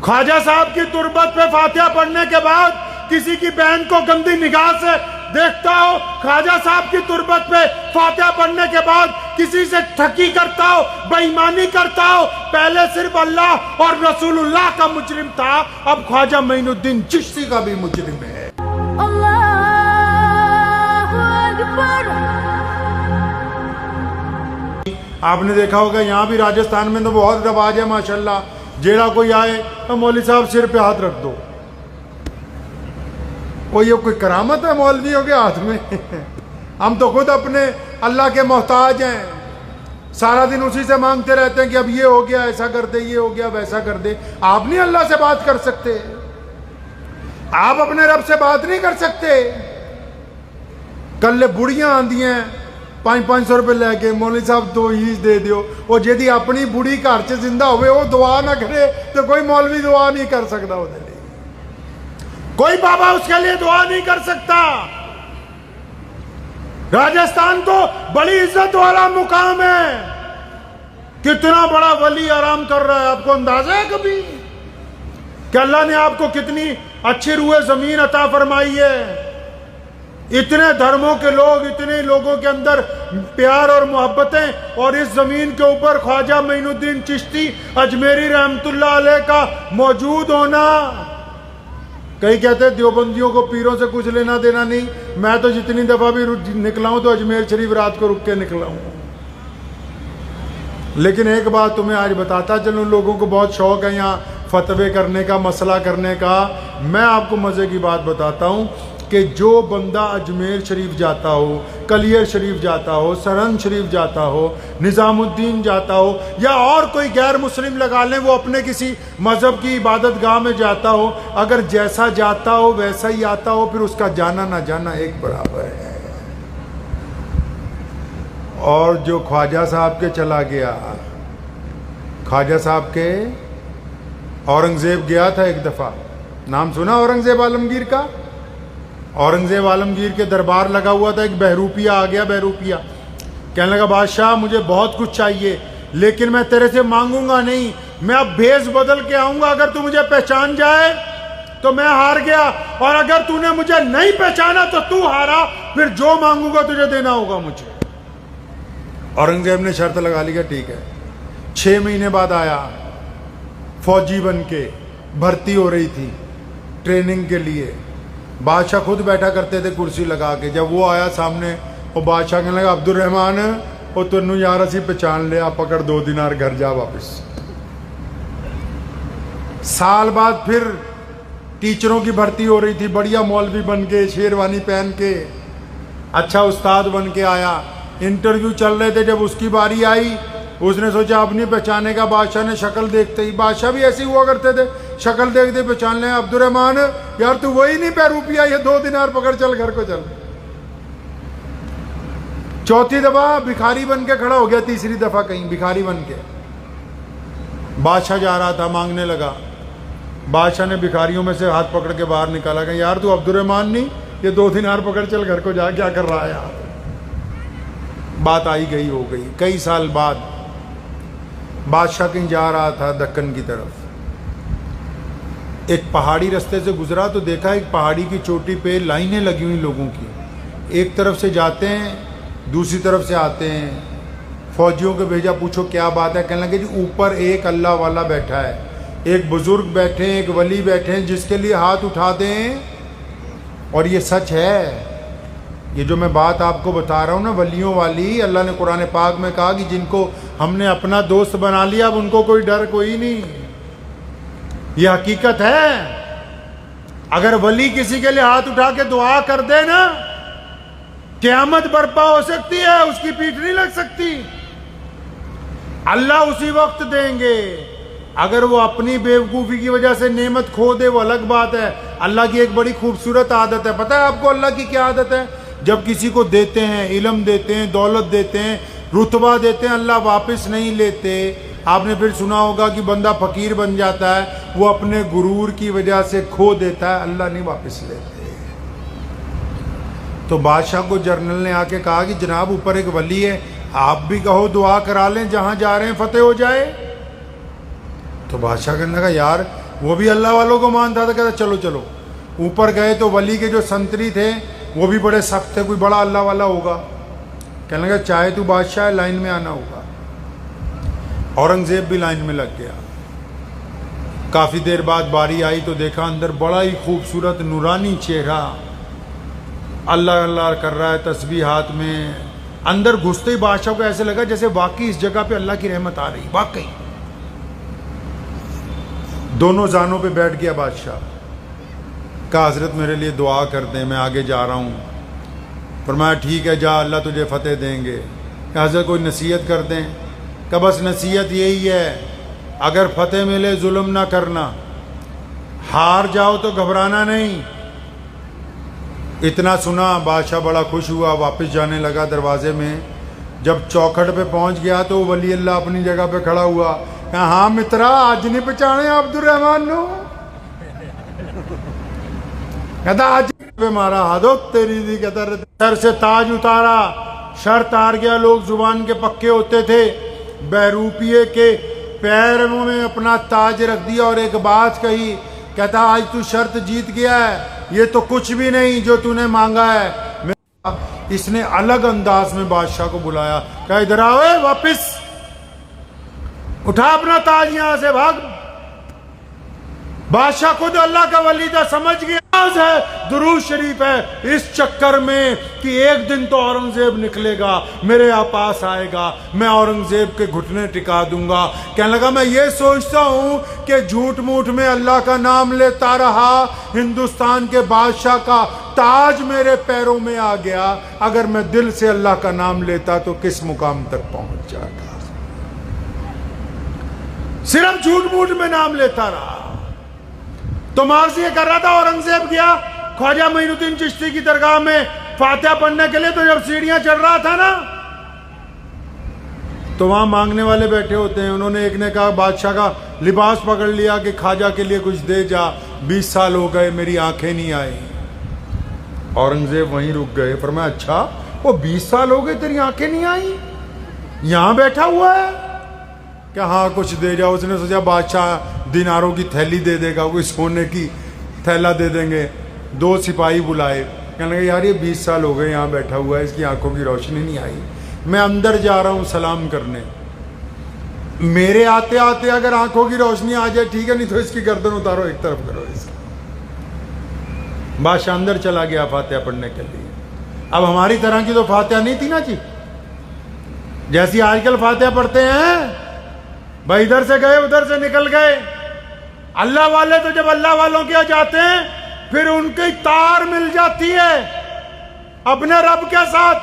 خواجہ صاحب کی تربت پہ فاتحہ پڑھنے کے بعد کسی کی بہن کو گندی نگاہ سے دیکھتا ہو، خواجہ صاحب کی تربت پہ فاتحہ پڑھنے کے بعد کسی سے ٹھگی کرتا ہو، بے ایمانی کرتا ہو، پہلے صرف اللہ اور رسول اللہ کا مجرم تھا، اب خواجہ معین الدین چشتی کا بھی مجرم ہے۔ آپ نے دیکھا ہوگا یہاں بھی راجستھان میں تو بہت رواج ہے ماشاءاللہ، جیڑا کوئی آئے تو مولوی صاحب سر پہ ہاتھ رکھ دو۔ کوئی کرامت ہے مولویوں کے ہاتھ میں؟ ہم تو خود اپنے اللہ کے محتاج ہیں، سارا دن اسی سے مانگتے رہتے ہیں کہ اب یہ ہو گیا ایسا کر دے، یہ ہو گیا ویسا کر دے۔ آپ نہیں اللہ سے بات کر سکتے؟ آپ اپنے رب سے بات نہیں کر سکتے؟ کل بڑیاں آندی ہیں 500 روپے لے کے، مولوی صاحب دو ہی دے دیو، وہ جیدی اپنی بڑی گھر چ زندہ ہوئے وہ دعا نہ کرے تو کوئی مولوی دعا نہیں کر سکتا، وہ دے کوئی بابا اس کے لیے دعا نہیں کر سکتا۔ راجستھان تو بڑی عزت والا مقام ہے، کتنا بڑا ولی آرام کر رہا ہے، آپ کو اندازہ ہے کبھی کہ اللہ نے آپ کو کتنی اچھی روح زمین عطا فرمائی ہے؟ اتنے دھرموں کے لوگ، اتنے لوگوں کے اندر پیار اور محبتیں، اور اس زمین کے اوپر خواجہ معین الدین چشتی اجمیری رحمت اللہ علیہ کا موجود ہونا۔ کئی کہتے ہیں دیوبندیوں کو پیروں سے کچھ لینا دینا نہیں، میں تو جتنی دفعہ بھی نکلا ہوں تو اجمیر شریف رات کو رک کے نکلا ہوں۔ لیکن ایک بات تمہیں آج بتاتا چلوں، لوگوں کو بہت شوق ہے یہاں فتوے کرنے کا، مسئلہ کرنے کا۔ میں آپ کو مزے کی بات بتاتا ہوں کہ جو بندہ اجمیر شریف جاتا ہو، کلیر شریف جاتا ہو، سرہند شریف جاتا ہو، نظام الدین جاتا ہو، یا اور کوئی غیر مسلم لگا لیں، وہ اپنے کسی مذہب کی عبادت گاہ میں جاتا ہو، اگر جیسا جاتا ہو ویسا ہی آتا ہو، پھر اس کا جانا نہ جانا ایک برابر ہے۔ اور جو خواجہ صاحب کے چلا گیا، خواجہ صاحب کے اورنگزیب گیا تھا ایک دفعہ، نام سنا اورنگزیب عالمگیر کا؟ اورنگزیب عالمگیر کے دربار لگا ہوا تھا، ایک بہروپیہ آ گیا، بہروپیہ کہنے لگا بادشاہ مجھے بہت کچھ چاہیے لیکن میں تیرے سے مانگوں گا نہیں، میں اب بھیس بدل کے آؤں گا، اگر تو مجھے پہچان جائے تو میں ہار گیا، اور اگر تو نے مجھے نہیں پہچانا تو تو ہارا، پھر جو مانگوں گا تجھے دینا ہوگا مجھے۔ اورنگزیب نے شرط لگا لی کہ ٹھیک ہے۔ 6 مہینے بعد آیا، فوجی بن کے بھرتی ہو رہی تھی ٹریننگ کے لیے، بادشاہ خود بیٹھا کرتے تھے کرسی لگا کے، جب وہ آیا سامنے، وہ بادشاہ کہنے لگا عبد الرحمن وہ تنو یار اسی پہچان لے، آپ پکڑ 2 دینار گھر جا واپس۔ سال بعد پھر ٹیچروں کی بھرتی ہو رہی تھی، بڑھیا مولوی بن کے، شیروانی پہن کے، اچھا استاد بن کے آیا، انٹرویو چل رہے تھے، جب اس کی باری آئی اس نے سوچا اب نہیں پہچانے کا، بادشاہ نے شکل دیکھتے ہی، بادشاہ بھی ایسے ہوا کرتے تھے، شکل دیکھتے پہچان لیں، عبد الرحمن یار تو وہی نہیں بہروپیہ، یہ 2 دینار پکڑ چل گھر کو چل۔ چوتھی دفعہ بھکاری بن کے کھڑا ہو گیا، تیسری دفعہ کہیں بھکاری بن کے، بادشاہ جا رہا تھا مانگنے لگا، بادشاہ نے بھکاریوں میں سے ہاتھ پکڑ کے باہر نکالا کہ یار تو عبد الرحمن نہیں، یہ 2 دینار پکڑ چل گھر کو جا، کیا کر رہا ہے یار۔ بات آئی گئی ہو گئی۔ کئی سال بعد بادشاہ کہیں جا رہا تھا دکن کی طرف، ایک پہاڑی رستے سے گزرا تو دیکھا ایک پہاڑی کی چوٹی پہ لائنیں لگی ہوئی لوگوں کی، ایک طرف سے جاتے ہیں دوسری طرف سے آتے ہیں۔ فوجیوں کو بھیجا، پوچھو کیا بات ہے؟ کہنے لگے جی اوپر ایک اللہ والا بیٹھا ہے، ایک بزرگ بیٹھے ہیں، ایک ولی بیٹھے ہیں، جس کے لیے ہاتھ اٹھا دیں، اور یہ سچ ہے، یہ جو میں بات آپ کو بتا رہا ہوں نا ولیوں والی، اللہ نے قرآن پاک میں کہا کہ جن کو ہم نے اپنا دوست بنا لیا اب ان کو کوئی ڈر کوئی نہیں، یہ حقیقت ہے۔ اگر ولی کسی کے لیے ہاتھ اٹھا کے دعا کر دے نا، قیامت برپا ہو سکتی ہے، اس کی پیٹھ نہیں لگ سکتی، اللہ اسی وقت دیں گے۔ اگر وہ اپنی بیوقوفی کی وجہ سے نعمت کھو دے وہ الگ بات ہے۔ اللہ کی ایک بڑی خوبصورت عادت ہے، پتہ ہے آپ کو اللہ کی کیا عادت ہے؟ جب کسی کو دیتے ہیں، علم دیتے ہیں، دولت دیتے ہیں، رتبہ دیتے ہیں، اللہ واپس نہیں لیتے۔ آپ نے پھر سنا ہوگا کہ بندہ فقیر بن جاتا ہے، وہ اپنے غرور کی وجہ سے کھو دیتا ہے، اللہ نہیں واپس لیتے۔ تو بادشاہ کو جنرل نے آ کے کہا کہ جناب اوپر ایک ولی ہے، آپ بھی کہو دعا کرا لیں، جہاں جا رہے ہیں فتح ہو جائے۔ تو بادشاہ کہنے لگا یار وہ بھی اللہ والوں کو مانتا تھا. کہتا چلو چلو. اوپر گئے تو ولی کے جو سنتری تھے وہ بھی بڑے سخت تھے, کوئی بڑا اللہ والا ہوگا. کہنے لگا چاہے تو بادشاہ ہے, لائن میں آنا ہوگا. اورنگزیب بھی لائن میں لگ گیا. کافی دیر بعد باری آئی تو دیکھا اندر بڑا ہی خوبصورت نورانی چہرہ, اللہ اللہ کر رہا ہے, تسبیح ہاتھ میں. اندر گھستے ہی بادشاہ کو ایسے لگا جیسے واقعی اس جگہ پہ اللہ کی رحمت آ رہی, واقعی. دونوں زانوں پہ بیٹھ گیا بادشاہ. کہا حضرت میرے لیے دعا کر دیں, میں آگے جا رہا ہوں. فرمایا ٹھیک ہے جا, اللہ تجھے فتح دیں گے. کہ حضرت کوئی نصیحت کر دیں. کہ بس نصیحت یہی ہے, اگر فتح ملے ظلم نہ کرنا, ہار جاؤ تو گھبرانا نہیں. اتنا سنا بادشاہ بڑا خوش ہوا, واپس جانے لگا. دروازے میں جب چوکھٹ پہ پہنچ گیا تو ولی اللہ اپنی جگہ پہ کھڑا ہوا. کہا ہاں مترا آج نہیں پہچانے عبد الرحمان نو. کہتا آج پہ مارا ہاتھوں تیری دی. کہتا سر سے تاج اتارا, شرط ہار گیا. لوگ زبان کے پکے ہوتے تھے. بہروپیے کے پیروں میں اپنا تاج رکھ دیا اور ایک بات کہی. کہتا آج تو شرط جیت گیا ہے, یہ تو کچھ بھی نہیں جو تو نے مانگا ہے. اس نے الگ انداز میں بادشاہ کو بلایا. کہا ادھر آؤ, واپس اٹھا اپنا تاج یہاں سے, بھاگ. بادشاہ خود اللہ کا ولی تھا, سمجھ گیا ہے درود شریف ہے اس چکر میں کہ ایک دن تو اورنگزیب نکلے گا, میرے پاس آئے گا, میں اورنگزیب کے گھٹنے ٹکا دوں گا. کہنے لگا میں یہ سوچتا ہوں کہ جھوٹ موٹ میں اللہ کا نام لیتا رہا, ہندوستان کے بادشاہ کا تاج میرے پیروں میں آ گیا. اگر میں دل سے اللہ کا نام لیتا تو کس مقام تک پہنچ جاتا. صرف جھوٹ موٹ میں نام لیتا رہا. تو مارز یہ کر رہا تھا. اورنگزیب گیا خواجہ معین الدین چشتی کی درگاہ میں فاتحہ پڑھنے کے لیے. تو جب سیڑھیاں چڑھ رہا تھا نا تو وہاں مانگنے والے بیٹھے ہوتے ہیں. انہوں نے ایک نے کہا بادشاہ کا لباس پکڑ لیا کہ خواجہ کے لیے کچھ دے جا, 20 سال ہو گئے میری آنکھیں نہیں آئی. اورنگزیب وہیں رک گئے. فرمایا اچھا وہ 20 سال ہو گئے تیری آنکھیں نہیں آئی, یہاں بیٹھا ہوا ہے. کہ ہاں کچھ دے جاؤ. اس نے سوچا بادشاہ دیناروں کی تھیلی دے دے گا, کوئی سونے کی تھیلا دے دیں گے. 2 سپاہی بلائے. کہنے لگے یار یہ 20 سال ہو گئے یہاں بیٹھا ہوا ہے, اس کی آنکھوں کی روشنی نہیں آئی, میں اندر جا رہا ہوں سلام کرنے. میرے آتے آتے اگر آنکھوں کی روشنی آ جائے ٹھیک ہے, نہیں تو اس کی گردن اتارو, ایک طرف کرو اس کی. بادشاہ اندر چلا گیا فاتحہ پڑھنے کے لیے. اب ہماری طرح کی تو فاتحہ نہیں تھی نا جی, جیسی آج کل فاتحہ پڑھتے ہیں بھائی, ادھر سے گئے ادھر سے نکل گئے. اللہ والے تو جب اللہ والوں کے جاتے ہیں پھر ان کی تار مل جاتی ہے اپنے رب کے ساتھ.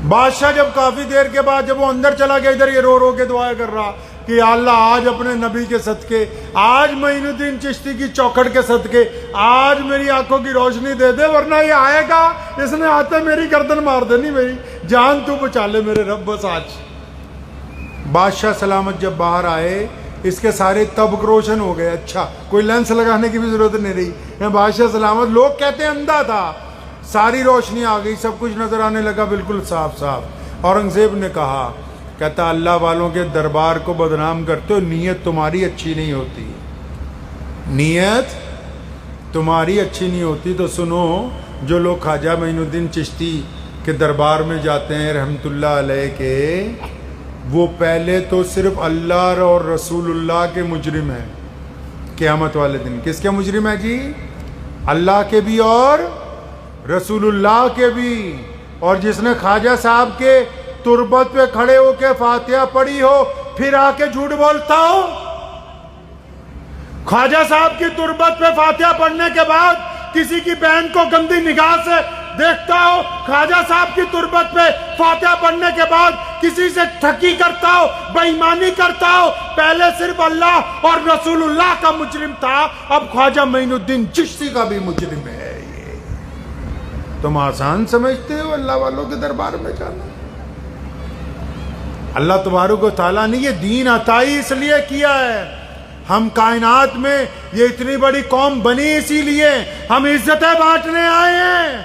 بادشاہ جب کافی دیر کے بعد جب وہ اندر چلا گیا, ادھر یہ رو رو کے دعائیں کر رہا کہ یا اللہ آج اپنے نبی کے صدقے, آج معین الدین چشتی کی چوکھٹ کے صدقے, آج میری آنکھوں کی روشنی دے دے, ورنہ یہ آئے گا اس نے آتے میری گردن مار دینی, میری جان تو بچا لے میرے رب بس آج. بادشاہ سلامت جب باہر آئے اس کے سارے طبق روشن ہو گئے. اچھا کوئی لینس لگانے کی بھی ضرورت نہیں رہی. بادشاہ سلامت, لوگ کہتے ہیں اندھا تھا, ساری روشنی آ گئی, سب کچھ نظر آنے لگا بالکل صاف صاف. اورنگزیب نے کہا, کہتا اللہ والوں کے دربار کو بدنام کرتے ہو, نیت تمہاری اچھی نہیں ہوتی, نیت تمہاری اچھی نہیں ہوتی. تو سنو, جو لوگ خواجہ معین الدین چشتی کے دربار میں جاتے ہیں رحمت اللہ علیہ کے, وہ پہلے تو صرف اللہ اور رسول اللہ کے مجرم ہیں. قیامت والے دن کس کے مجرم ہیں جی؟ اللہ کے بھی اور رسول اللہ کے بھی. اور جس نے خواجہ صاحب کے تربت پہ کھڑے ہو کے فاتحہ پڑھی ہو پھر آ کے جھوٹ بولتا ہو. خواجہ صاحب کی تربت پہ فاتحہ پڑھنے کے بعد کسی کی بہن کو گندی نگاہ سے دیکھتا ہو, خواجہ صاحب کی تربت پہ فاتحہ پڑھنے کے بعد کسی سے ٹھگی کرتا ہو, بے ایمانی کرتا ہو. پہلے صرف اللہ اور رسول اللہ کا مجرم تھا, اب خواجہ معین الدین چشتی کا بھی مجرم ہے. یہ تم آسان سمجھتے ہو اللہ والوں کے دربار میں جانا؟ اللہ تبارک و تعالیٰ نے یہ دین عطا اس لیے کیا ہے. ہم کائنات میں یہ اتنی بڑی قوم بنی اسی لیے, ہم عزتیں بانٹنے آئے ہیں.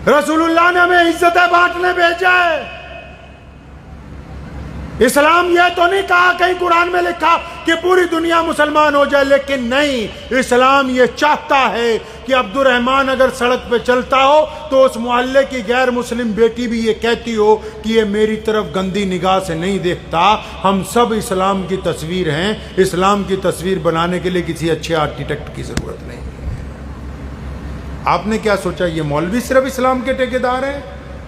رسول اللہ نے ہمیں عزتیں بانٹنے بھیجا ہے. اسلام یہ تو نہیں کہا کہیں قرآن میں لکھا کہ پوری دنیا مسلمان ہو جائے، لیکن نہیں، اسلام یہ چاہتا ہے کہ عبد الرحمن اگر سڑک پہ چلتا ہو تو اس محلے کی غیر مسلم بیٹی بھی یہ کہتی ہو کہ یہ میری طرف گندی نگاہ سے نہیں دیکھتا۔ ہم سب اسلام کی تصویر ہیں، اسلام کی تصویر بنانے کے لیے کسی اچھے آرکیٹیکٹ کی ضرورت نہیں۔ آپ نے کیا سوچا یہ مولوی صرف اسلام کے ٹھیکیدار ہیں؟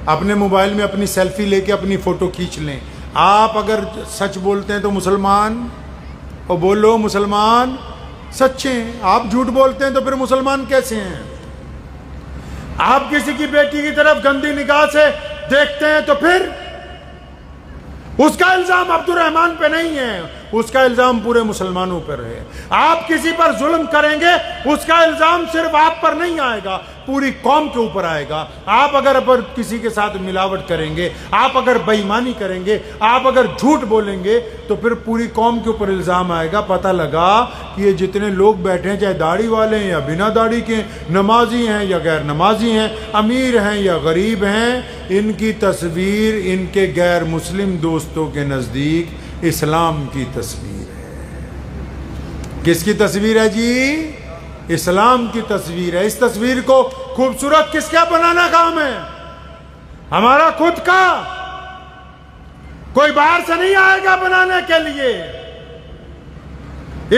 اپنے موبائل میں اپنی سیلفی لے کے اپنی فوٹو کھینچ لیں۔ آپ اگر سچ بولتے ہیں تو مسلمان، اور بولو مسلمان سچے ہیں، آپ جھوٹ بولتے ہیں تو پھر مسلمان کیسے ہیں؟ آپ کسی کی بیٹی کی طرف گندی نگاہ سے دیکھتے ہیں تو پھر اس کا الزام عبد الرحمن پہ نہیں ہے، اس کا الزام پورے مسلمانوں پر ہے۔ آپ کسی پر ظلم کریں گے اس کا الزام صرف آپ پر نہیں آئے گا، پوری قوم کے اوپر آئے گا۔ آپ اگر کسی کے ساتھ ملاوٹ کریں گے، آپ اگر بے ایمانی کریں گے، آپ اگر جھوٹ بولیں گے تو پھر پوری قوم کے اوپر الزام آئے گا۔ پتہ لگا کہ یہ جتنے لوگ بیٹھے ہیں، چاہے داڑھی والے ہیں یا بنا داڑھی کے، نمازی ہیں یا غیر نمازی ہیں، امیر ہیں یا غریب ہیں، ان کی تصویر ان کے غیر مسلم دوستوں کے نزدیک اسلام کی تصویر ہے۔ کس کی تصویر ہے جی؟ اسلام کی تصویر ہے۔ اس تصویر کو خوبصورت کس کا بنانا کام ہے؟ ہمارا خود کا، کوئی باہر سے نہیں آئے گا بنانے کے لیے۔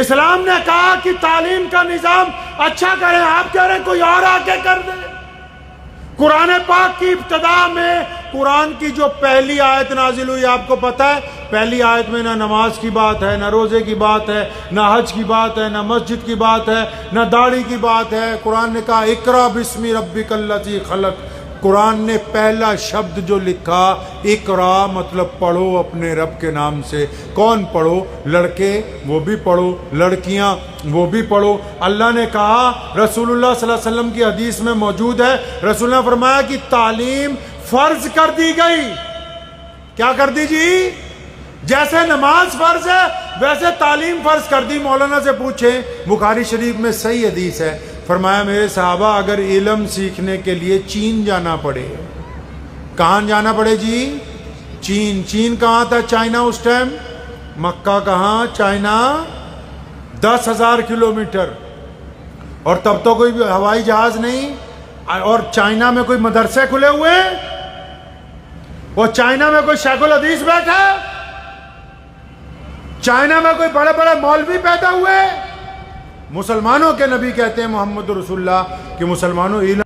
اسلام نے کہا کہ تعلیم کا نظام اچھا کریں، آپ کہہ رہے ہیں کوئی اور آ کے کر دے۔ قرآن پاک کی ابتدا میں قرآن کی جو پہلی آیت نازل ہوئی، آپ کو پتہ ہے پہلی آیت میں نہ نماز کی بات ہے، نہ روزے کی بات ہے، نہ حج کی بات ہے، نہ مسجد کی بات ہے، نہ داڑھی کی بات ہے۔ قرآن نے کہا اقرا بسم ربک الذی خلق۔ قرآن نے پہلا شبد جو لکھا اقرا مطلب پڑھو اپنے رب کے نام سے۔ کون پڑھو؟ لڑکے وہ بھی پڑھو، لڑکیاں وہ بھی پڑھو۔ اللہ نے کہا، رسول اللہ صلی اللہ علیہ وسلم کی حدیث میں موجود ہے، رسول اللہ نے فرمایا کہ تعلیم فرض کر دی گئی۔ کیا کر دی جی؟ جیسے نماز فرض ہے ویسے تعلیم فرض کر دی۔ مولانا سے پوچھیں، بخاری شریف میں صحیح حدیث ہے، فرمایا میرے صحابہ اگر علم سیکھنے کے لیے چین جانا پڑے، کہاں جانا پڑے جی؟ چین۔ چین کہاں تھا؟ چائنا اس ٹائم۔ مکہ کہاں؟ چائنا 10,000 کلومیٹر، اور تب تو کوئی ہوائی جہاز نہیں، اور چائنا میں کوئی مدرسے کھلے ہوئے، اور چائنا میں کوئی شیخ الحدیث بیٹھا، چائنا میں کوئی بڑے بڑے مولوی پیدا ہوئے۔ مسلمانوں کے نبی کہتے ہیں محمد رسول اللہ کہ مسلمانوں علم